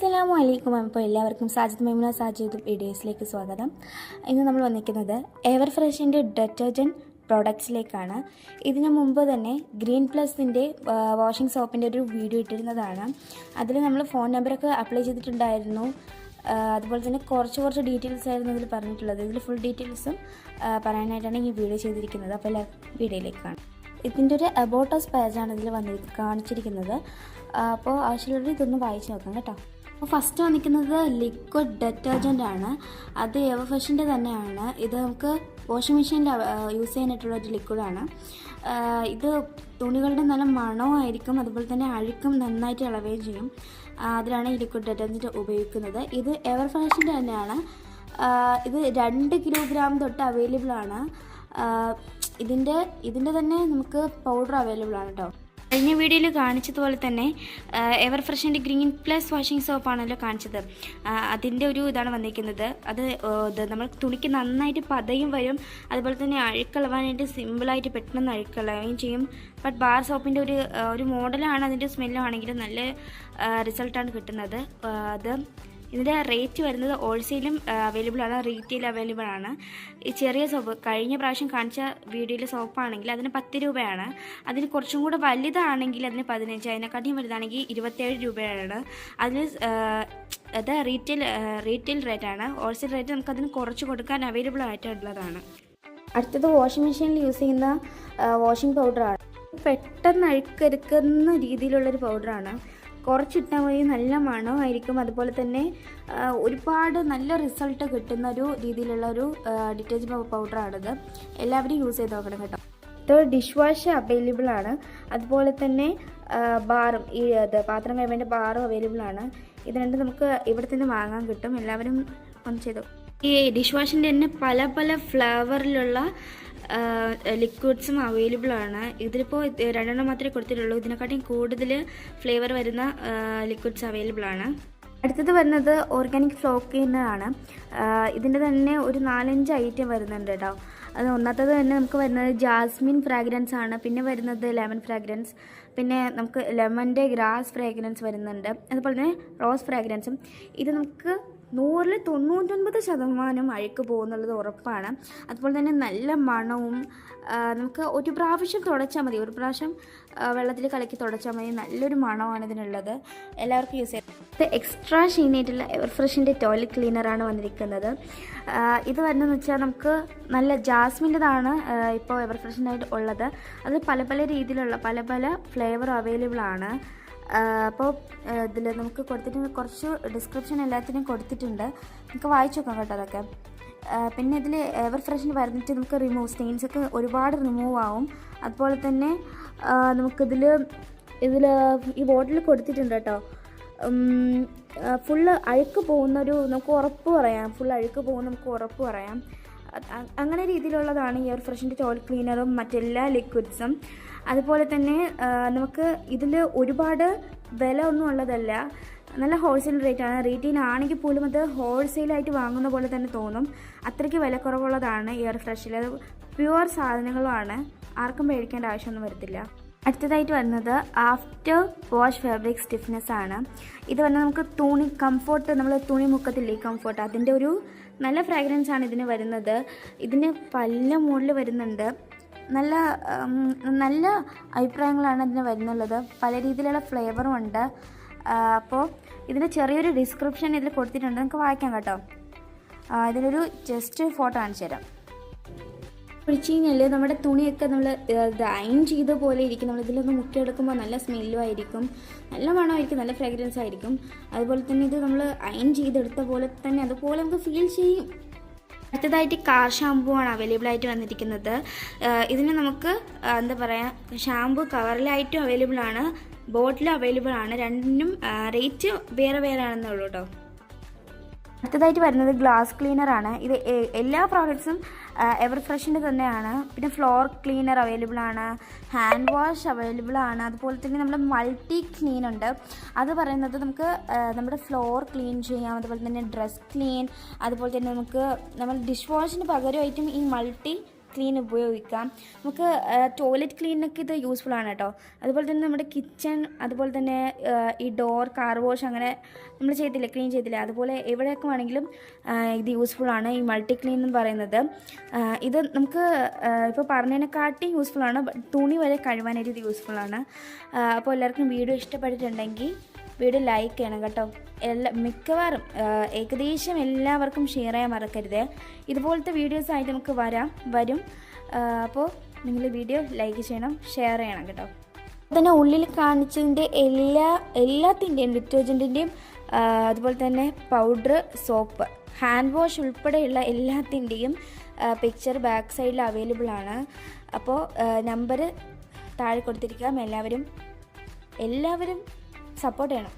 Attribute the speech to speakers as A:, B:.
A: അസ്സലാമു അലൈക്കും. അപ്പോൾ എല്ലാവർക്കും സാജിദ് മൈമുന സാജിദ് വീഡിയോസിലേക്ക് സ്വാഗതം. ഇന്ന് നമ്മൾ വന്നിരിക്കുന്നത് എവർ ഫ്രഷിൻ്റെ ഡിറ്റർജൻറ്റ് പ്രോഡക്ട്സിലേക്കാണ്. ഇതിനു മുമ്പ് തന്നെ ഗ്രീൻ പ്ലസിൻ്റെ വാഷിംഗ് സോപ്പിൻ്റെ ഒരു വീഡിയോ ഇട്ടിരുന്നതാണ്. അതിൽ നമ്മൾ ഫോൺ നമ്പറൊക്കെ അപ്ലൈ ചെയ്തിട്ടുണ്ടായിരുന്നു. അതുപോലെ തന്നെ കുറച്ച് ഡീറ്റെയിൽസ് ആയിരുന്നു ഇതിൽ പറഞ്ഞിട്ടുള്ളത്. ഇതിൽ ഫുൾ ഡീറ്റെയിൽസും പറയാനായിട്ടാണ് ഈ വീഡിയോ ചെയ്തിരിക്കുന്നത്. അപ്പോൾ എല്ലാവർക്കും വീഡിയോയിലേക്കാണ്. ഇതിൻ്റെ ഒരു അബൌട്ട് അസ് പേജാണ് ഇതിൽ കാണിച്ചിരിക്കുന്നത്. അപ്പോൾ ആവശ്യമുള്ളവർ ഇതൊന്ന് വായിച്ച് നോക്കാം കേട്ടോ. അപ്പോൾ ഫസ്റ്റ് വന്നിരിക്കുന്നത് ലിക്വിഡ് ഡിറ്റർജൻ്റ് ആണ്. അത് എവർ ഫ്രഷിൻ്റെ തന്നെയാണ്. ഇത് നമുക്ക് വാഷിംഗ് മെഷീനിൽ യൂസ് ചെയ്യാനായിട്ടുള്ള ഒരു ലിക്വിഡാണ്. ഇത് തുണികളുടെ നല്ല മണമായിരിക്കും, അതുപോലെ തന്നെ അഴുക്കും നന്നായിട്ട് ഇളവുകയും ചെയ്യും. അതിലാണ് ഈ ലിക്വിഡ് ഡിറ്റർജൻറ്റ് ഉപയോഗിക്കുന്നത്. ഇത് എവർ ഫ്രഷിൻ്റെ തന്നെയാണ്. ഇത് 2 കിലോഗ്രാം തൊട്ട് അവൈലബിൾ ആണ്. ഇതിൻ്റെ തന്നെ നമുക്ക് പൗഡർ അവൈലബിൾ ആണ് കേട്ടോ. കഴിഞ്ഞ വീഡിയോയിൽ കാണിച്ചതുപോലെ തന്നെ എവർ ഫ്രഷിൻ്റെ ഗ്രീൻ പ്ലസ് വാഷിംഗ് സോപ്പാണല്ലോ കാണിച്ചത്. അതിൻ്റെ ഒരു ഇതാണ് വന്നിരിക്കുന്നത്. അത് നമ്മൾ തുണിക്ക് നന്നായിട്ട് പതയും വരും, അതുപോലെ തന്നെ അഴുക്കളവാനായിട്ട് സിമ്പിളായിട്ട് പെട്ടെന്ന് അഴുക്കളയുകയും ചെയ്യും. ബട്ട് ബാർ സോപ്പിൻ്റെ ഒരു മോഡലാണ്. അതിൻ്റെ സ്മെല്ലാണെങ്കിലും നല്ല റിസൾട്ടാണ് കിട്ടുന്നത്. ഇതിൻ്റെ റേറ്റ് വരുന്നത് ഹോൾസെയിലും അവൈലബിൾ ആണ്, റീറ്റെയിൽ അവൈലബിൾ ആണ്. ഈ ചെറിയ സോപ്പ് കഴിഞ്ഞ പ്രാവശ്യം കാണിച്ച വീഡിയോയിലെ സോപ്പാണെങ്കിൽ അതിന് 10 രൂപയാണ്. അതിന് കുറച്ചും കൂടെ വലുതാണെങ്കിൽ അതിന് 15, അതിനെക്കാട്ടിയും വലുതാണെങ്കിൽ 27 രൂപയാണ്. അത് റീറ്റെയിൽ റേറ്റാണ്. ഹോൾസെയിൽ റേറ്റ് നമുക്കതിന് കുറച്ച് കൊടുക്കാൻ അവൈലബിൾ ആയിട്ടുള്ളതാണ്. അടുത്തത് വാഷിംഗ് മെഷീനിൽ യൂസ് ചെയ്യുന്ന വാഷിംഗ് പൗഡറാണ്. പെട്ടെന്ന് അഴുക്കെടുക്കുന്ന രീതിയിലുള്ളൊരു പൗഡറാണ്. കുറച്ചിട്ടാൽ മതി, നല്ല മണമായിരിക്കും. അതുപോലെ തന്നെ ഒരുപാട് നല്ല റിസൾട്ട് കിട്ടുന്ന ഒരു രീതിയിലുള്ള ഒരു ഡിറ്റർജൻറ്റ് പൗഡറാണിത്. എല്ലാവരും യൂസ് ചെയ്ത് നോക്കണം കേട്ടോ. ഇത് ഡിഷ് വാഷ് അവൈലബിൾ ആണ്. അതുപോലെ തന്നെ ബാറും പാത്രം കഴുകേണ്ട ബാറും അവൈലബിൾ ആണ്. ഇത് രണ്ടും നമുക്ക് ഇവിടെ തന്നെ വാങ്ങാൻ കിട്ടും. എല്ലാവരും ഒന്ന് ചെയ്തു. ഈ ഡിഷ് വാഷിൻ്റെ തന്നെ പല ഫ്ലേവറിലുള്ള ലിക്വിഡ്സും അവൈലബിൾ ആണ്. ഇതിലിപ്പോൾ 2 മാത്രമേ കൊടുത്തിട്ടുള്ളൂ. ഇതിനെക്കാട്ടിയും കൂടുതൽ ഫ്ലേവർ വരുന്ന ലിക്വിഡ്സ് അവൈലബിൾ ആണ്. അടുത്തത് വരുന്നത് ഓർഗാനിക് ഫ്ലോ ക്ലീനർ ആണ്. ഇതിൻ്റെ തന്നെ ഒരു 4-5 ഐറ്റം വരുന്നുണ്ട് കേട്ടോ. അത് ഒന്നാമത്തത് തന്നെ നമുക്ക് വരുന്നത് ജാസ്മിൻ ഫ്രാഗ്രൻസ് ആണ്. പിന്നെ വരുന്നത് ലെമൺ ഫ്രാഗ്രൻസ്, പിന്നെ നമുക്ക് ലെമണിൻ്റെ ഗ്രാസ് ഫ്രാഗ്രൻസ് വരുന്നുണ്ട്. അതുപോലെ തന്നെ റോസ് ഫ്രാഗ്രൻസും. ഇത് നമുക്ക് 100-ൽ 99% അഴുക്ക് പോകുന്നുള്ളത് ഉറപ്പാണ്. അതുപോലെ തന്നെ നല്ല മണവും. നമുക്ക് ഒരു പ്രാവശ്യം തുടച്ചാൽ മതി, ഒരു പ്രാവശ്യം വെള്ളത്തിൽ കലക്കി തുടച്ചാൽ മതി. നല്ലൊരു മണമാണ് ഇതിനുള്ളത്. എല്ലാവർക്കും യൂസ് ചെയ്യാം. ഇത് എക്സ്ട്രാ ഷീനായിട്ടുള്ള എവർ ഫ്രഷിൻ്റെ ടോയ്ലറ്റ് ക്ലീനറാണ് വന്നിരിക്കുന്നത്. ഇത് വരുന്നതെന്ന് വെച്ചാൽ നമുക്ക് നല്ല ജാസ്മിൻ്റെതാണ് ഇപ്പോൾ എവർ ഫ്രഷിനായിട്ട് ഉള്ളത്. അത് പല രീതിയിലുള്ള പല ഫ്ലേവർ അവൈലബിൾ ആണ്. അപ്പോൾ ഇതിൽ നമുക്ക് കൊടുത്തിട്ടുണ്ട്, കുറച്ച് ഡിസ്ക്രിപ്ഷൻ എല്ലാത്തിനും കൊടുത്തിട്ടുണ്ട്, നമുക്ക് വായിച്ചു നോക്കാം കേട്ടോ അതൊക്കെ. പിന്നെ ഇതിൽ എവർ ഫ്രഷിന് വരുന്നിട്ട് നമുക്ക് സ്റ്റെയിൻസൊക്കെ ഒരുപാട് റിമൂവ് ആവും. അതുപോലെ തന്നെ നമുക്കിതിൽ ഈ ബോട്ടിൽ കൊടുത്തിട്ടുണ്ട് കേട്ടോ. ഫുള്ള് അഴുക്ക് പോകുന്നൊരു നമുക്ക് ഉറപ്പ് പറയാം. ഫുൾ അഴുക്ക് പോകുന്ന നമുക്ക് ഉറപ്പ് പറയാം. അങ്ങനെ രീതിയിലുള്ളതാണ് ഈ എവർ ഫ്രഷിൻ്റെ ടോയ്ലറ്റ് ക്ലീനറും മറ്റെല്ലാ ലിക്വിഡ്സും. അതുപോലെ തന്നെ നമുക്ക് ഇതിൽ ഒരുപാട് വില ഒന്നും ഉള്ളതല്ല. നല്ല ഹോൾസെയിൽ റേറ്റാണ്. റീറ്റെയിൽ ആണെങ്കിൽ പോലും അത് ഹോൾസെയിലായിട്ട് വാങ്ങുന്ന പോലെ തന്നെ തോന്നും. അത്രയ്ക്ക് വിലക്കുറവുള്ളതാണ് എയർ ഫ്രഷിൽ. അത് പ്യുവർ സാധനങ്ങളുമാണ്. ആർക്കും പേടിക്കേണ്ട ആവശ്യമൊന്നും വരത്തില്ല. അടുത്തതായിട്ട് വരുന്നത് ആഫ്റ്റർ വാഷ് ഫാബ്രിക് സ്റ്റിഫ്നെസ് ആണ്. ഇത് പറഞ്ഞാൽ നമുക്ക് തുണി കംഫോർട്ട്, നമ്മൾ തുണി മുക്കത്തില്ലേ കംഫോർട്ട്, അതിൻ്റെ ഒരു നല്ല ഫ്രാഗ്രൻസ് ആണ് ഇതിന് വരുന്നത്. ഇതിന് പല മോഡൽ വരുന്നുണ്ട്. നല്ല അഭിപ്രായങ്ങളാണ് ഇതിന് വരുന്നുള്ളത്. പല രീതിയിലുള്ള ഫ്ലേവറും ഉണ്ട്. അപ്പോൾ ഇതിന് ചെറിയൊരു ഡിസ്ക്രിപ്ഷൻ ഇതിൽ കൊടുത്തിട്ടുണ്ട്, നമുക്ക് വായിക്കാം കേട്ടോ. ഇതിനൊരു ജസ്റ്റ് ഫോട്ടോ കാണിച്ചു തരാം. ഒഴിച്ച് കഴിഞ്ഞാൽ നമ്മുടെ തുണിയൊക്കെ നമ്മൾ അയൺ ചെയ്ത പോലെ ഇരിക്കും. നമ്മളിതിലൊന്ന് മുക്കിയെടുക്കുമ്പോൾ നല്ല സ്മെല്ലും ആയിരിക്കും, നല്ല മണമായിരിക്കും, നല്ല ഫ്രാഗ്രൻസ് ആയിരിക്കും. അതുപോലെ തന്നെ ഇത് നമ്മൾ അയൺ ചെയ്തെടുത്ത പോലെ തന്നെ അതുപോലെ നമുക്ക് ഫീൽ ചെയ്യും. അടുത്തതായിട്ട് കാർ ഷാമ്പൂ ആണ് അവൈലബിൾ ആയിട്ട് വന്നിരിക്കുന്നത്. ഇതിന് നമുക്ക് എന്താ പറയുക, ഷാമ്പൂ കവറിലായിട്ടും അവൈലബിൾ ആണ്, ബോട്ടിലും അവൈലബിൾ ആണ്. രണ്ടിനും റേറ്റ് വേറെ ആണെന്നുള്ളൂ കേട്ടോ. അടുത്തതായിട്ട് വരുന്നത് ഗ്ലാസ് ക്ലീനറാണ്. ഇത് എല്ലാ പ്രോഡക്ട്സും എവർ ഫ്രഷിൻ്റെ തന്നെയാണ്. പിന്നെ ഫ്ലോർ ക്ലീനർ അവൈലബിൾ ആണ്, ഹാൻഡ് വാഷ് അവൈലബിൾ ആണ്. അതുപോലെ തന്നെ നമ്മുടെ മൾട്ടി ക്ലീൻ ഉണ്ട്. അത് പറയുന്നത് നമുക്ക് നമ്മുടെ ഫ്ലോർ ക്ലീൻ ചെയ്യാം, അതുപോലെ തന്നെ ഡ്രസ് ക്ലീൻ. അതുപോലെ തന്നെ നമ്മൾ ഡിഷ് വാഷിന് പകരമായിട്ടും ഈ മൾട്ടി ക്ലീൻ ഉപയോഗിക്കാം. നമുക്ക് ടോയ്ലറ്റ് ക്ലീനൊക്കെ ഇത് യൂസ്ഫുൾ ആണ് കേട്ടോ. അതുപോലെ തന്നെ നമ്മുടെ കിച്ചൺ, അതുപോലെ തന്നെ ഈ ഡോർ, കാർ വാഷ് അങ്ങനെ നമ്മൾ ചെയ്തില്ലേ, ക്ലീൻ ചെയ്തില്ലേ, അതുപോലെ എവിടെയൊക്കെ വേണമെങ്കിലും ഇത് യൂസ്ഫുൾ ആണ് ഈ മൾട്ടി ക്ലീൻ എന്ന് പറയുന്നത്. ഇത് നമുക്ക് ഇപ്പോൾ പറഞ്ഞതിനെക്കാട്ടി യൂസ്ഫുൾ ആണ്, തുണി വരെ കഴുകാനായിട്ട് ഇത് യൂസ്ഫുൾ ആണ്. അപ്പോൾ എല്ലാവർക്കും വീഡിയോ ഇഷ്ടപ്പെട്ടിട്ടുണ്ടെങ്കിൽ വീഡിയോ ലൈക്ക് ചെയ്യണം കേട്ടോ. മിക്കവാറും ഏകദേശം എല്ലാവർക്കും ഷെയർ ചെയ്യാൻ മറക്കരുത്. ഇതുപോലത്തെ വീഡിയോസായിട്ട് നമുക്ക് വരും. അപ്പോൾ നിങ്ങൾ വീഡിയോ ലൈക്ക് ചെയ്യണം, ഷെയർ ചെയ്യണം കേട്ടോ. തന്നെ ഉള്ളിൽ കാണിച്ചതിൻ്റെ എല്ലാത്തിൻ്റെയും ഡിറ്റർജൻറ്റിൻ്റെയും അതുപോലെ തന്നെ പൗഡർ, സോപ്പ്, ഹാൻഡ് വാഷ് ഉൾപ്പെടെയുള്ള എല്ലാത്തിൻ്റെയും പിക്ചർ ബാക്ക് സൈഡിൽ അവൈലബിൾ ആണ്. അപ്പോൾ നമ്പർ താഴെ കൊടുത്തിരിക്കാം. എല്ലാവരും സപ്പോർട്ട് ചെയ്യണം.